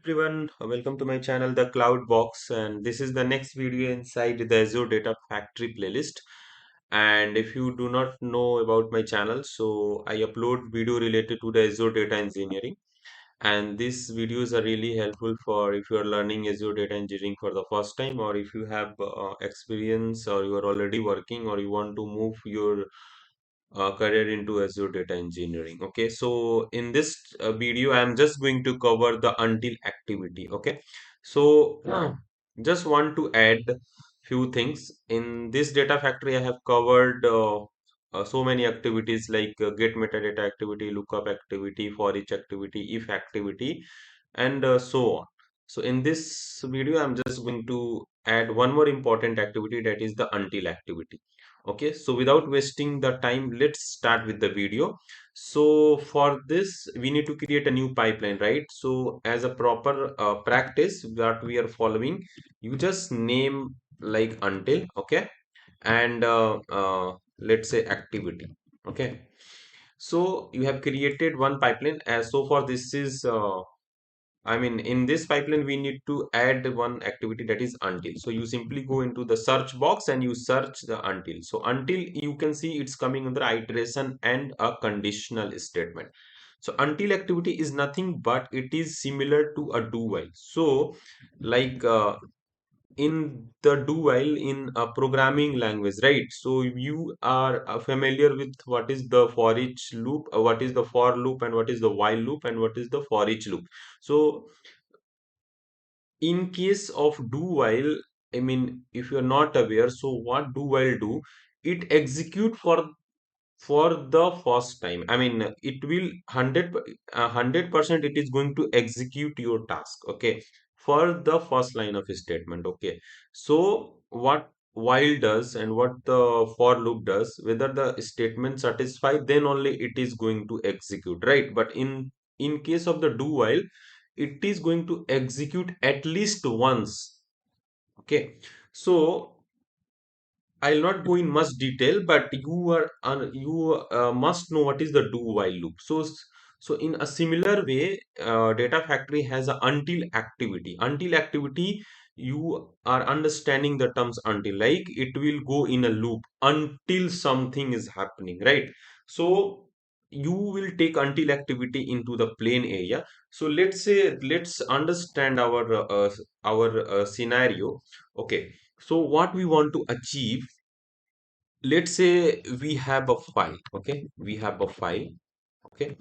everyone, welcome to my channel The Cloud Box, and this is the next video inside the Azure Data Factory playlist. And if you do not know about my channel, so I upload video related to the Azure Data Engineering, and these videos are really helpful for if you are learning Azure Data Engineering for the first time, or if you have experience, or you are already working, or you want to move your career into Azure Data Engineering. Okay, so in this video, I'm just going to cover the until activity. Okay, so just want to add few things in this data factory. I have covered so many activities like get metadata activity, lookup activity, for each activity, if activity, and so on. So in this video, I'm just going to add one more important activity, that is the until activity. Okay, so without wasting the time, let's start with the video. So for this, we need to create a new pipeline, right? So as a proper practice that we are following, you just name like until, okay, and let's say activity. Okay, so you have created one pipeline. As so far, this is in this pipeline, we need to add one activity, that is until. So you simply go into the search box and you search the until. So until, you can see it's coming under iteration and a conditional statement. So until activity is nothing but it is similar to a do while. So like in the do while in a programming language, right? So you are familiar with what is the for each loop, what is the for loop, and what is the while loop, and what is the for each loop. So in case of do while, if you're not aware, so what do while do, it execute for the first time. It will 100% it is going to execute your task, okay, for the first line of statement. Okay, so what while does and what the for loop does, whether the statement satisfy, then only it is going to execute, right? But in case of the do while, it is going to execute at least once. Okay, so I'll not go in much detail, but you must know what is the do while loop. So in a similar way, Data Factory has a until activity. Until activity, you are understanding the terms until, like it will go in a loop until something is happening, right? So you will take until activity into the plain area. So let's understand our scenario. Okay, so what we want to achieve, let's say we have a file. Okay, we have a file. Okay,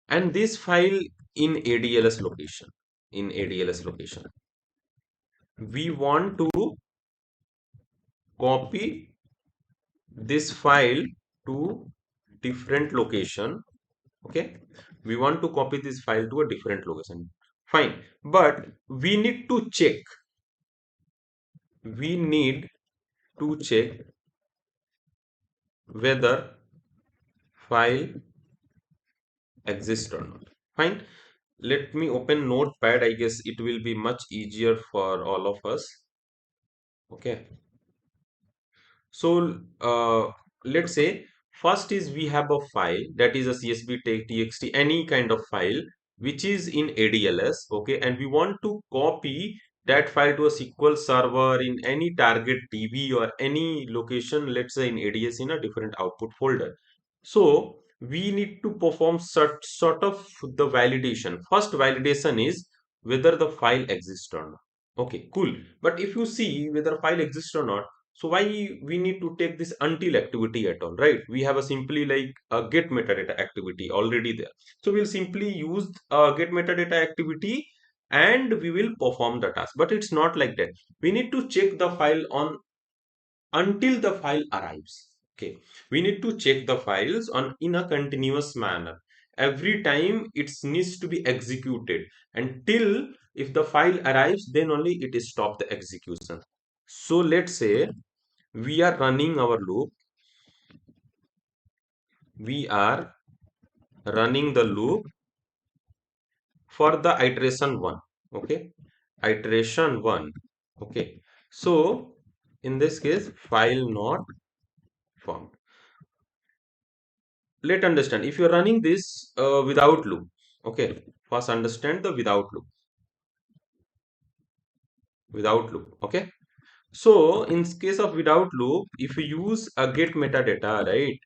and this file in ADLS location, in ADLS location, we want to copy this file to different location. Okay, we want to copy this file to a different location. Fine, but we need to check, we need to check whether file exists or not. Fine, let me open notepad. I guess it will be much easier for all of us. Okay, so let's say first is we have a file, that is a CSV, txt, any kind of file which is in ADLS. Okay, and we want to copy that file to a SQL server in any target DB or any location, let's say in ADS, in a different output folder. So we need to perform sort of the validation. First validation is whether the file exists or not. Okay, cool. But if you see whether file exists or not, so why we need to take this until activity at all, right? We have a simply like a get metadata activity already there. So we'll simply use get metadata activity and we will perform the task. But it's not like that. We need to check the file on until the file arrives. Okay, we need to check the files on in a continuous manner. Every time it needs to be executed until if the file arrives, then only it is stop the execution. So let's say we are running our loop, we are running the loop for the iteration 1. Okay, iteration 1. Okay, so in this case, file not found. Let understand, if you're running this without loop. Okay, first understand the without loop. without loop. Okay. So in case of without loop, if you use a get metadata, right?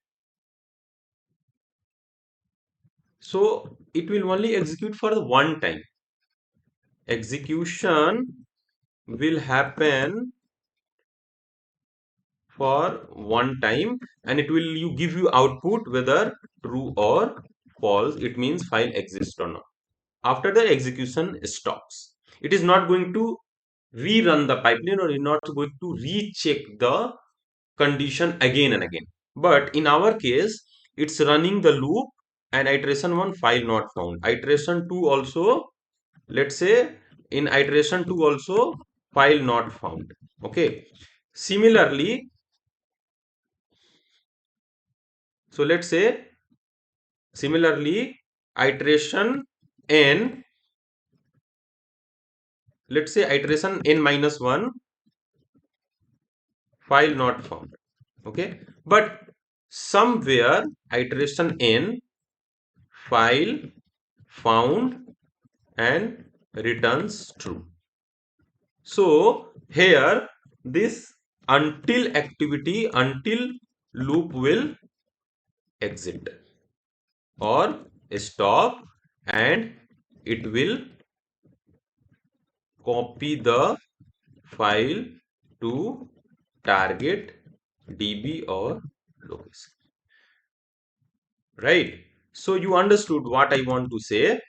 So it will only execute for the one time. Execution will happen for one time, and it will you give you output whether true or false. It means file exists or not. After the execution stops, it is not going to rerun the pipeline, or is not going to recheck the condition again and again. But in our case, it's running the loop, and iteration 1 file not found. Iteration 2 also, let's say in iteration 2 also file not found. Okay. Similarly, so let's say similarly iteration n, let's say iteration n minus 1 file not found. Okay. But somewhere iteration n file found and returns true. So here this until activity, until loop will exit or stop, and it will copy the file to target DB or location. Right? So you understood what I want to say.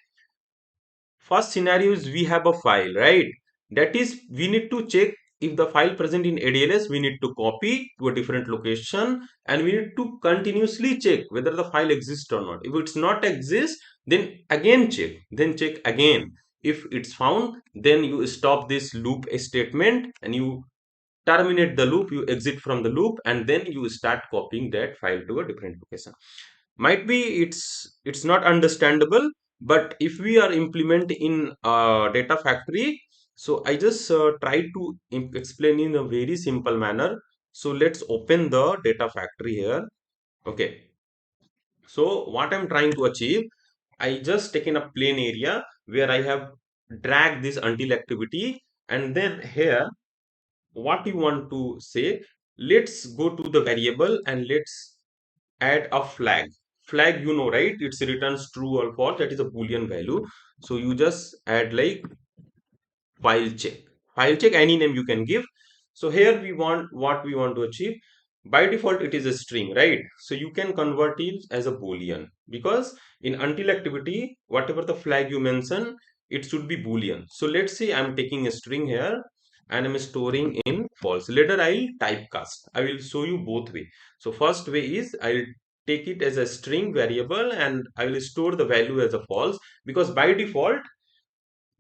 First scenario is we have a file, right? That is, we need to check if the file present in ADLS, we need to copy to a different location, and we need to continuously check whether the file exists or not. If it's not exist, then again check, then check again. If it's found, then you stop this loop statement and you terminate the loop, you exit from the loop, and then you start copying that file to a different location. Might be it's not understandable, but if we are implement in data factory, so I just try to explain in a very simple manner. So let's open the data factory here. Okay. So what I'm trying to achieve, I just taken a plain area where I have dragged this until activity, and then here what you want to say, let's go to the variable and let's add a flag. Flag, you know, right? It's returns true or false. That is a boolean value. So you just add like file check. File check, any name you can give. So here we want what we want to achieve. By default, it is a string, right? So you can convert it as a boolean, because in until activity, whatever the flag you mention, it should be boolean. So let's say I'm taking a string here and I'm storing in false. Later I'll typecast. I will show you both way. So first way is I'll take it as a string variable and I will store the value as a false, because by default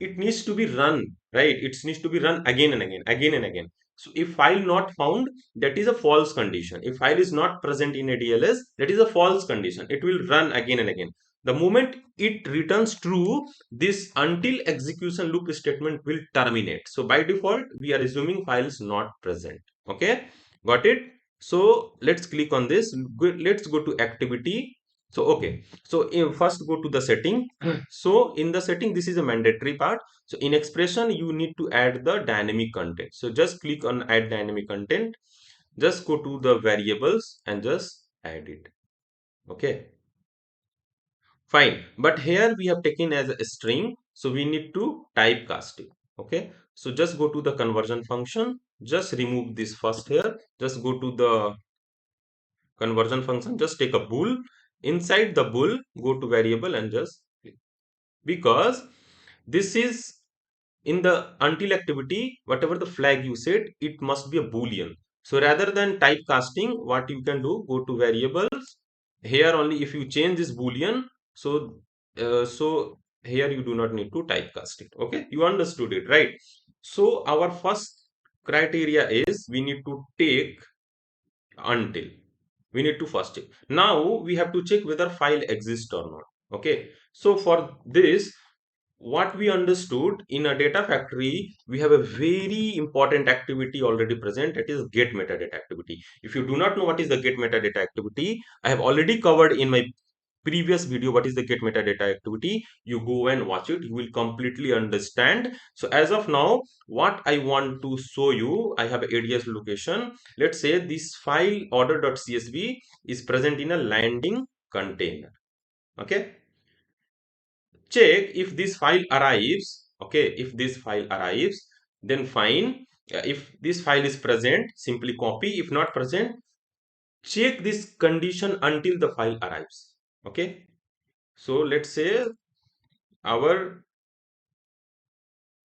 it needs to be run, right? It needs to be run again and again, again and again. So if file not found, that is a false condition. If file is not present in a DLS, that is a false condition. It will run again and again. The moment it returns true, this until execution loop statement will terminate. So by default we are assuming file is not present. Okay, got it? So let's click on this. Let's go to activity. So okay, so first go to the setting. So in the setting, this is a mandatory part. So in expression, you need to add the dynamic content. So just click on add dynamic content. Just go to the variables and just add it. Okay, fine. But here we have taken as a string. So we need to typecast it. Okay, so just go to the conversion function. Just remove this first here. Just go to the conversion function. Just take a bool. Inside the bool, go to variable and just click. Because this is in the until activity, whatever the flag you set, it must be a boolean. So rather than typecasting, what you can do, go to variables here. Only if you change this boolean, so here you do not need to typecast it. Okay, you understood it, right? So our first criteria is we need to take until, we need to first check. Now we have to check whether file exists or not. Okay, so for this, what we understood, in a data factory we have a very important activity already present, that is get metadata activity. If you do not know what is the get metadata activity, I have already covered in my previous video what is the get metadata activity. You go and watch it, you will completely understand. So as of now, what I want to show you, I have ADS location. Let's say this file order.csv is present in a landing container. Okay, check if this file arrives. Okay, if this file arrives, then fine. If this file is present, simply copy. If not present, check this condition until the file arrives. Okay, so let's say our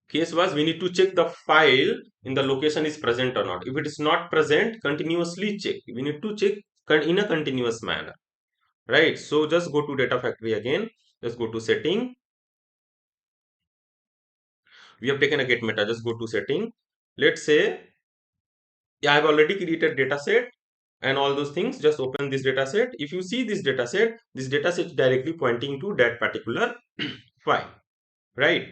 case was we need to check the file in the location is present or not. If it is not present, continuously check. We need to check in a continuous manner, right? So just go to data factory again, just go to setting. We have taken a get meta, just go to setting. Let's say, yeah, I have already created data set and all those things. Just open this data set. If you see this data set is directly pointing to that particular file, right?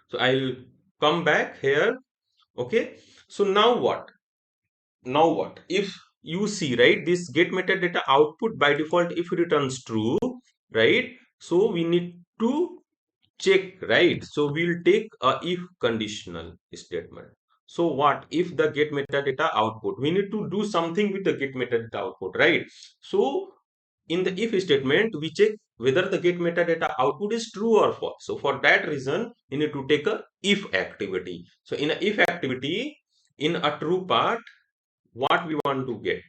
So I'll come back here. Okay, so now what? Now what? If you see, right, this get metadata output by default, if it returns true, right? So we need to check, right? So we'll take a if conditional statement. So what if the get metadata output, we need to do something with the get metadata output, right? So in the if statement, we check whether the get metadata output is true or false. So for that reason, you need to take a if activity. So in a if activity, in a true part, what we want to get,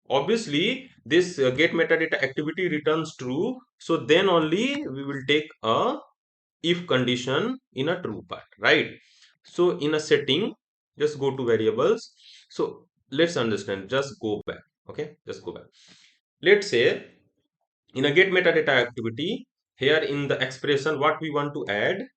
obviously this get metadata activity returns true. So then only we will take a if condition in a true part, right? So in a setting, just go to variables. So let's understand, just go back. Okay, just go back. Let's say in a get metadata activity, here in the expression what we want to add,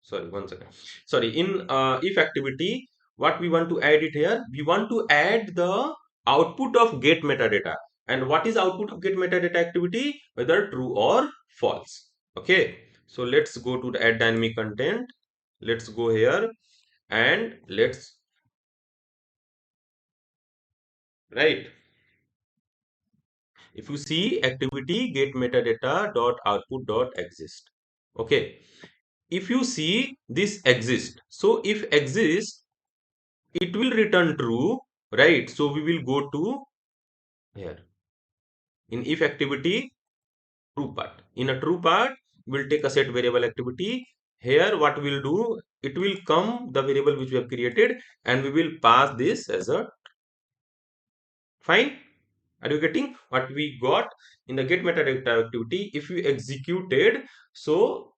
sorry, one second. Sorry, in if activity, what we want to add it here, we want to add the output of get metadata. And what is output of get metadata activity? Whether true or false. Okay, so let's go to the add dynamic content. Let's go here and let's, right, if you see activity get metadata dot output dot exist. Okay, if you see this exist, so if exist, it will return true, right? So we will go to here in if activity true part. In a true part, we'll take a set variable activity. Here what we'll do, it will come the variable which we have created and we will pass this as a fine. Are you getting what we got in the get metadata activity? If you executed, so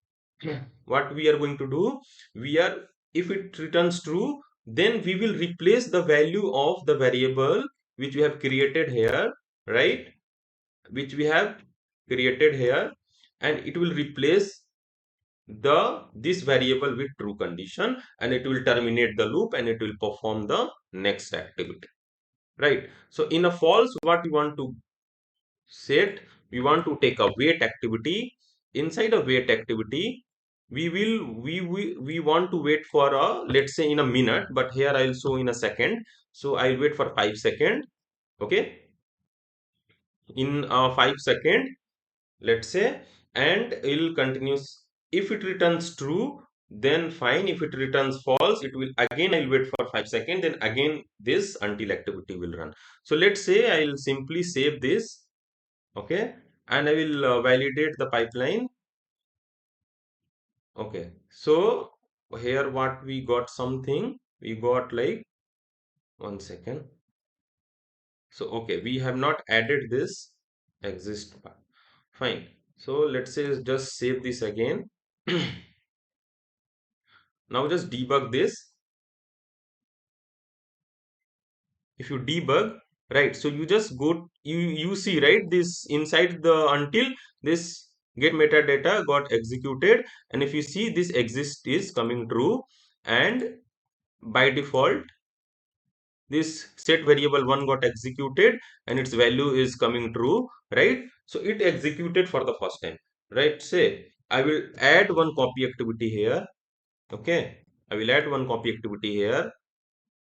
what we are going to do, we are, if it returns true, then we will replace the value of the variable which we have created here, right? Which we have created here, and it will replace the this variable with true condition, and it will terminate the loop and it will perform the next activity, right? So in a false, what we want to set, we want to take a wait activity. Inside a wait activity, we want to wait for a, let's say in a minute, but here I'll show in a second. So I'll wait for 5 seconds. Okay, in 5 seconds, let's say, and it'll continue. If it returns true, then fine. If it returns false, it will again, I'll wait for 5 seconds, then again this until activity will run. So let's say I'll simply save this. Okay, and I will validate the pipeline. Okay, so here what we got, something we got like, one second. So okay, we have not added this exist part. Fine, so let's say just save this again. Now just debug this. If you debug, right, so you just go, you see, right, this inside the until, this get metadata got executed, and if you see this exist is coming true, and by default this set variable 1 got executed and its value is coming true, right? So it executed for the first time, right? Say I will add one copy activity here. Okay, I will add one copy activity here.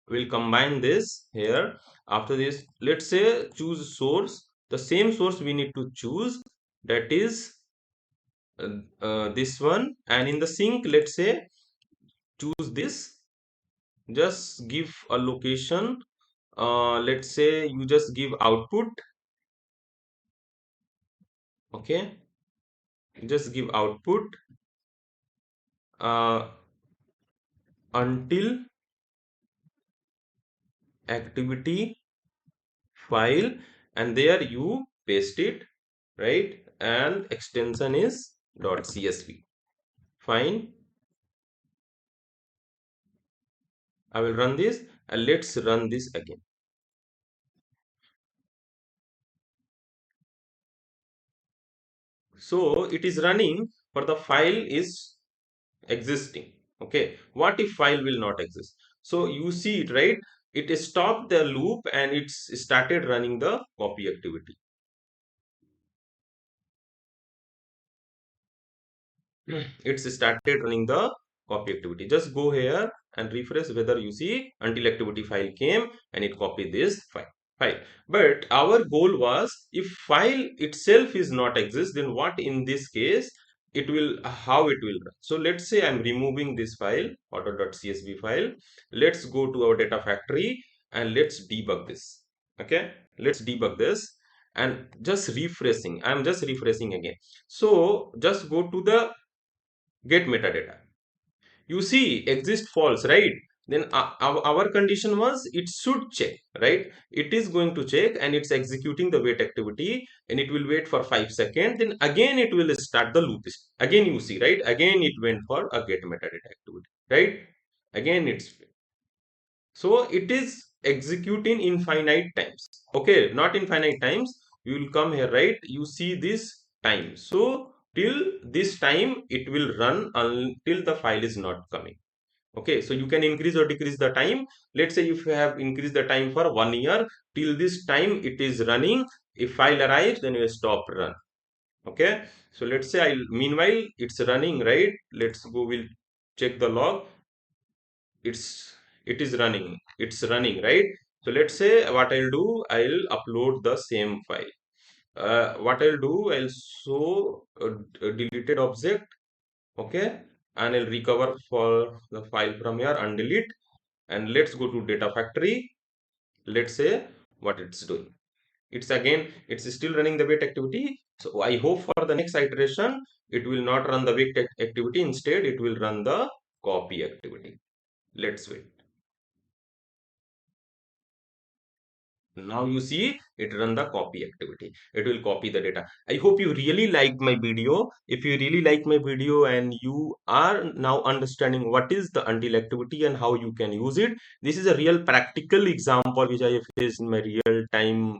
We'll combine this here. After this, let's say choose source. The same source we need to choose, that is this one. And in the sink, let's say, choose this. Just give a location. Let's say you just give output. Okay, just give output uh, until activity file, and there you paste it, right? And extension is .csv. Fine. I will run this, and let's run this again. So it is running, but the file is existing. Okay, what if file will not exist? So you see it, right? It stopped the loop and it's started running the copy activity. It's started running the copy activity. Just go here and refresh whether you see until activity file came and it copied this file. But our goal was, if file itself is not exist, then what in this case it will, how it will run. So let's say I'm removing this file, auto.csv file. Let's go to our data factory and let's debug this. Okay, let's debug this and just refreshing. I'm just refreshing again. So just go to the get metadata. You see exist false, right? Then our condition was it should check, right? It is going to check and it's executing the wait activity, and it will wait for 5 seconds. Then again it will start the loop. Again you see, right? Again it went for a get metadata activity, right? Again it's, so it is executing infinite times. Okay, not infinite times. You will come here, right? You see this time. So till this time it will run until the file is not coming. Okay, so you can increase or decrease the time. Let's say if you have increased the time for 1 year, till this time it is running. If file arrives, then you stop run. Okay, so let's say I meanwhile it's running, right? Let's go, we'll check the log. it's it is running, it's running, right? So let's say what I'll do, I'll upload the same file. What I'll do, I'll show a deleted object. Okay, and I'll recover for the file from here, undelete, and let's go to data factory. Let's say what it's doing. It's again, it's still running the wait activity. So I hope for the next iteration it will not run the wait activity, instead it will run the copy activity. Let's wait. Now you see it run the copy activity. It will copy the data. I hope you really liked my video. If you really like my video and you are now understanding what is the until activity and how you can use it, this is a real practical example which I faced in my real time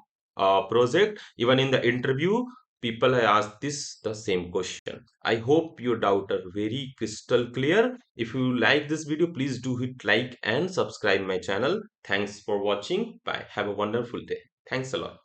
project. Even in the interview, people have asked this the same question. I hope your doubt are very crystal clear. If you like this video, please do hit like and subscribe my channel. Thanks for watching. Bye. Have a wonderful day. Thanks a lot.